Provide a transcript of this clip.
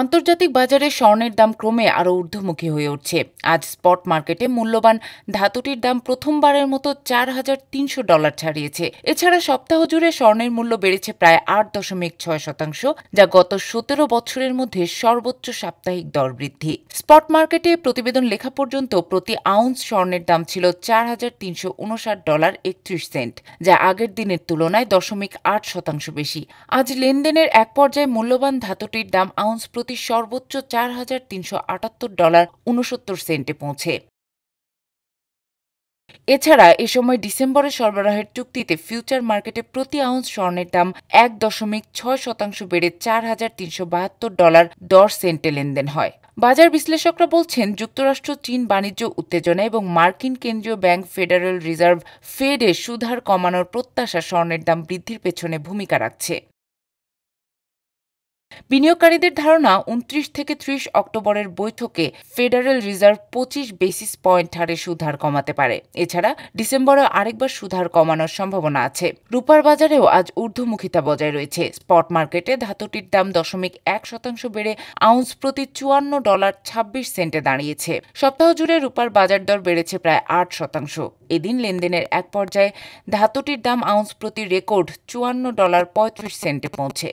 আন্তর্জাতিক বাজারে স্বর্ণের দাম ক্রমে আরও ঊর্ধ্বমুখী হয়ে উঠছে। আজ স্পট মার্কেটে মূল্যবান ধাতুটির দাম প্রথমবারের মতো $4,300 ছাড়িয়েছে। এছাড়া সপ্তাহ জুড়ে স্বর্ণের মূল্য বেড়েছে প্রায় 8.6%, যা গত 17 বছরের মধ্যে সর্বোচ্চ সাপ্তাহিক দর বৃদ্ধি। স্পট মার্কেটে প্রতিবেদন লেখা পর্যন্ত প্রতি আউন্স স্বর্ণের দাম ছিল $4,359.31, যা আগের দিনের তুলনায় 0.8% বেশি। আজ লেনদেনের এক পর্যায়ে মূল্যবান ধাতুটির দাম আউন্স প্রতি সর্বোচ্চ $4,378.69 পৌঁছে। এছাড়া এ সময় ডিসেম্বরে সরবরাহের চুক্তিতে ফিউচার মার্কেটে প্রতি আউন্স স্বর্ণের দাম 1.6% বেড়ে $4,372.10 লেনদেন হয়। বাজার বিশ্লেষকরা বলছেন, যুক্তরাষ্ট্র চীন বাণিজ্য উত্তেজনা এবং মার্কিন কেন্দ্রীয় ব্যাংক ফেডারেল রিজার্ভ ফেডে সুদহার কমানোর প্রত্যাশা স্বর্ণের দাম বৃদ্ধির পেছনে ভূমিকা রাখছে। বিনিয়োগকারীদের ধারণা, 29 থেকে 30 অক্টোবরের বৈঠকে ফেডারেল রিজার্ভ 25 বেসিস পয়েন্ট হারে সুদহার কমাতে পারে। এছাড়া ডিসেম্বরে আরেকবার সুদহার কমানোর সম্ভাবনা আছে। রূপার বাজারেও আজ ঊর্ধ্বমুখিতা বজায় রয়েছে। স্পট মার্কেটে ধাতুটির দাম 0.1% বেড়ে আউন্স প্রতি $54.26 দাঁড়িয়েছে। সপ্তাহ জুড়ে রূপার বাজার দর বেড়েছে প্রায় 8%। এদিন লেনদেনের এক পর্যায়ে ধাতুটির দাম আউন্স প্রতি রেকর্ড $54.35 পৌঁছে।